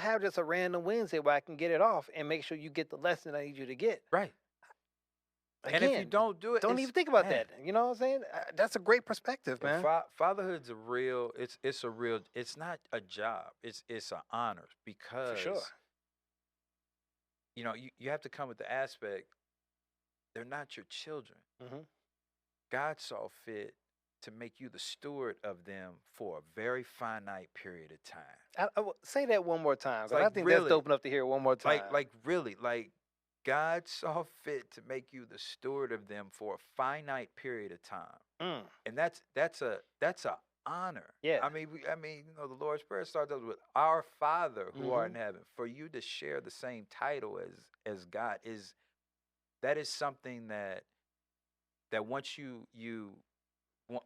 have just a random Wednesday where I can get it off and make sure you get the lesson I need you to get. Right. Again, And if you don't do it, don't even think about that. You know what I'm saying? That's a great perspective, man. Fatherhood's a real. It's a real. It's not a job. It's an honor because For sure. you have to come with the aspect. They're not your children. Mm-hmm. God saw fit to make you the steward of them for a very finite period of time. I will say that one more time, because Like, I think really, that's dope enough to hear one more time. like really, like God saw fit to make you the steward of them for a finite period of time, and that's a honor. Yeah. I mean, the Lord's Prayer starts with "Our Father who art in Mm-hmm. heaven." For you to share the same title as God is something that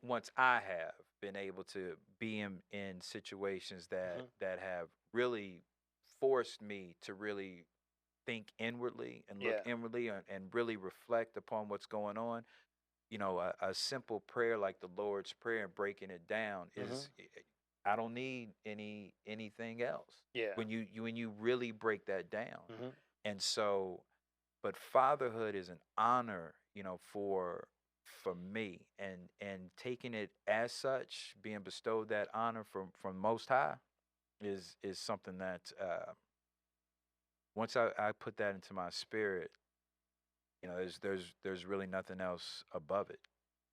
once I have been able to be in situations that Mm-hmm. that have really forced me to really think inwardly and look Yeah. inwardly and really reflect upon what's going on. A simple prayer like the Lord's Prayer and breaking it down is I don't need anything else. Yeah. When you really break that down. Mm-hmm. And so, but fatherhood is an honor, for me, and taking it as such, being bestowed that honor from Most High is something that once I put that into my spirit, there's really nothing else above it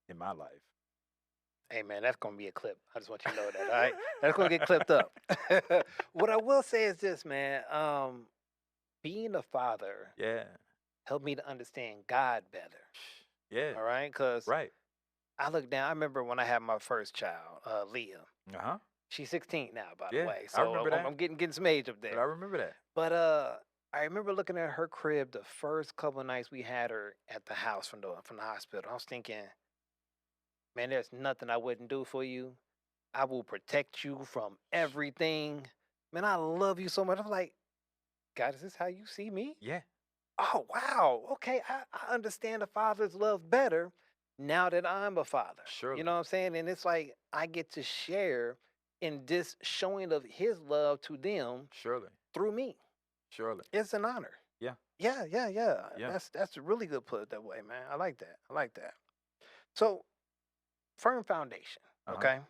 in my life. Hey, man, that's going to be a clip. I just want you to know that, all right? That's going to get clipped up. What I will say is this, man. Being a father Yeah. helped me to understand God better. Yeah. All right? Because Right. I look down. I remember when I had my first child, Leah. Uh-huh. She's 16 now, by the Yeah, way. I So remember that. I'm getting some age up But I there. remember that. But I remember looking at her crib the first couple of nights we had her at the house from the hospital. I was thinking, man, there's nothing I wouldn't do for you. I will protect you from everything. Man, I love you so much. I'm like, God, is this how you see me? Yeah. Oh, wow. Okay, I understand a father's love better now that I'm a father. Surely. You know what I'm saying? And it's like I get to share in this showing of his love to them Surely. through me. Surely. It's an honor. Yeah. Yeah. Yeah. That's really good put it that way, man. I like that. So, firm foundation, Uh-huh. okay?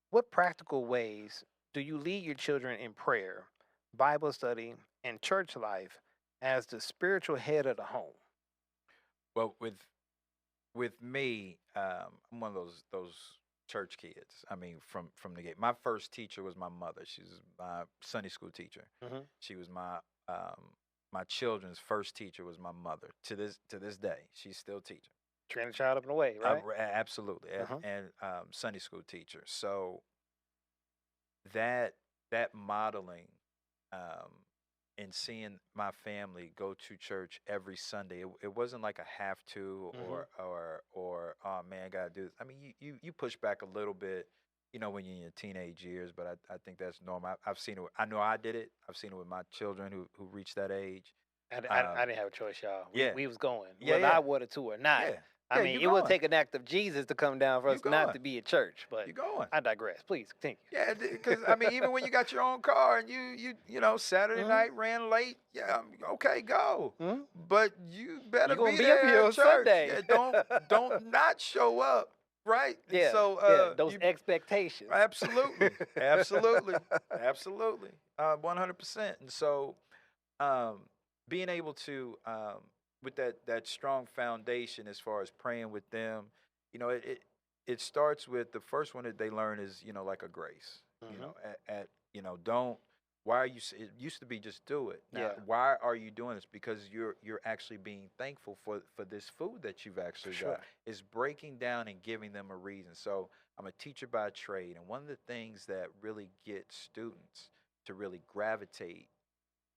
What practical ways do you lead your children in prayer, Bible study, and church life as the spiritual head of the home? Well, with me, I'm one of those church kids. I mean, from the gate. My first teacher was my mother. She was my Sunday school teacher. Mm-hmm. She was my children's first teacher was my mother. To this day, she's still teaching. Train the child up and away, right? Absolutely, Uh-huh. and Sunday school teacher. So that modeling, um, and seeing my family go to church every Sunday, it wasn't like a have to or oh man, I gotta do this. I mean, you push back a little bit, when you're in your teenage years, but I think that's normal. I've seen it. I know I did it. I've seen it with my children who reached that age. I didn't have a choice, y'all. Yeah. We was going, Yeah, whether yeah. I wanted to or not. Yeah. I Yeah, mean, you it would going. take an act of Jesus to come down for You us not going. to be at church, but You going. I digress. Please continue. Yeah, because I mean, even when you got your own car and you Saturday Mhm. night ran late, yeah, okay, go. Mhm. But you better You gonna be be up there here at on church. Sunday. Yeah, don't not show up, right? And Yeah, so those expectations. absolutely, absolutely, 100%. And so, being able to with that strong foundation as far as praying with them, it starts with the first one that they learn is like a grace. Mhm. At don't. Why are you? It used to be just do it. Now, Yeah. why are you doing this? Because you're actually being thankful for this food that you've actually sure. got. It's breaking down and giving them a reason. So I'm a teacher by trade, and one of the things that really gets students to really gravitate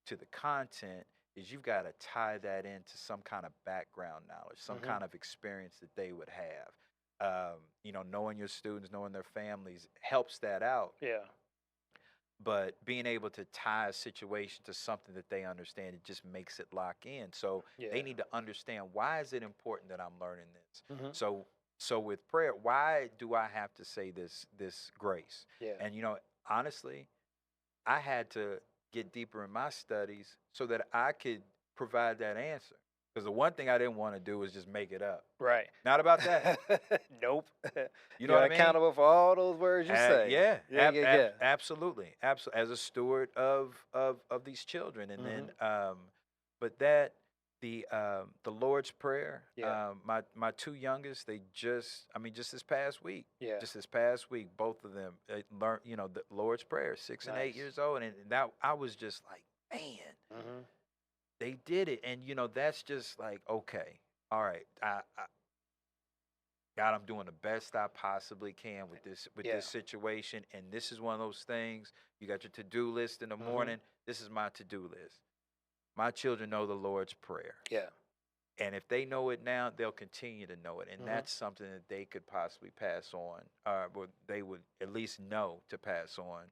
to the content is you've got to tie that into some kind of background knowledge, some Mhm. kind of experience that they would have. Knowing your students, knowing their families helps that out. Yeah. But being able to tie a situation to something that they understand, it just makes it lock in. So Yeah. they need to understand, why is it important that I'm learning this? Mhm. So with prayer, why do I have to say this grace? Yeah. And honestly, I had to get deeper in my studies so that I could provide that answer. Because the one thing I didn't want to do was just make it up. Right. Not about that. Nope. You know what You're I mean? accountable for all those words you say. Yeah, Yeah, yeah, yeah. absolutely, absolutely. As a steward of these children, and then, Mhm. but that the Lord's Prayer. Yeah. My two youngest, they just, I mean, Yeah. just this past week, both of them learned, the Lord's Prayer, 6 and 8 Nice. years old, and that I was just like, man, Mhm. they did it, and that's just like, okay, all right, God, I'm doing the best I possibly can with Yeah. this situation, and this is one of those things. You got your to-do list in the Mhm. morning. This is my to-do list. My children know the Lord's Prayer, Yeah. and if they know it now, they'll continue to know it, and Mhm. that's something that they could possibly pass on, or they would at least know to pass on.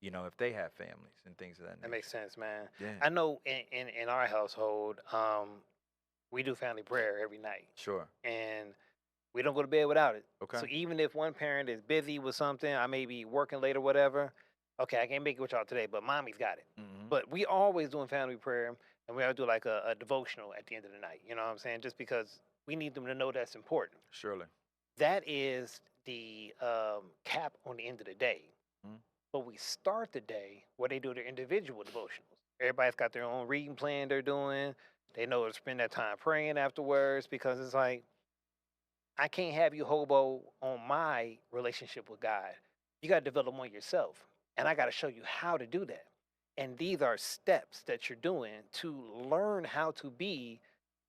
If they have families and things of that That makes nature. sense, man. Yeah, I know in our household, we do family prayer every night, sure. and we don't go to bed without it. Okay. So even if one parent is busy with something, I may be working late or whatever. Okay, I can't make it with y'all today, but mommy's got it. Hmm. But we always doing family prayer, and we always do like a devotional at the end of the night. You know what I'm saying? Just because we need them to know that's important. Surely. That is the cap on the end of the day. Mhm. But we start the day where they do their individual devotionals. Everybody's got their own reading plan they're doing. They know to spend that time praying afterwards because it's like, I can't have you hobo on my relationship with God. You got to develop one yourself. And I got to show you how to do that. And these are steps that you're doing to learn how to be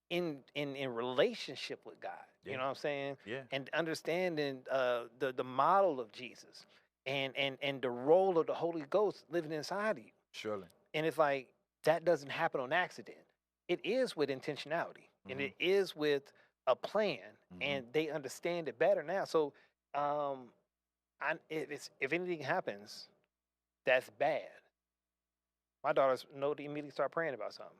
in relationship with God. You Yeah. know what I'm saying? Yeah. And understanding the model of Jesus and the role of the Holy Ghost living inside of you. Surely. And it's like that doesn't happen on accident. It is with intentionality and Hmm. it is with a plan, Hmm. and they understand it better now. So, um, if anything happens that's bad, my daughters know to immediately start praying about something,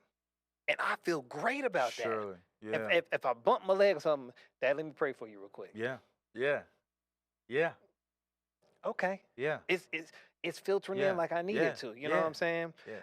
and I feel great about that. Surely. If Yeah. if, if I bump my leg or something, Dad, let me pray for you real quick. Yeah. Yeah. Yeah. Okay, Yeah. it's filtering in Yeah. like I need Yeah. it to. You know what Yeah. I'm saying? Yeah.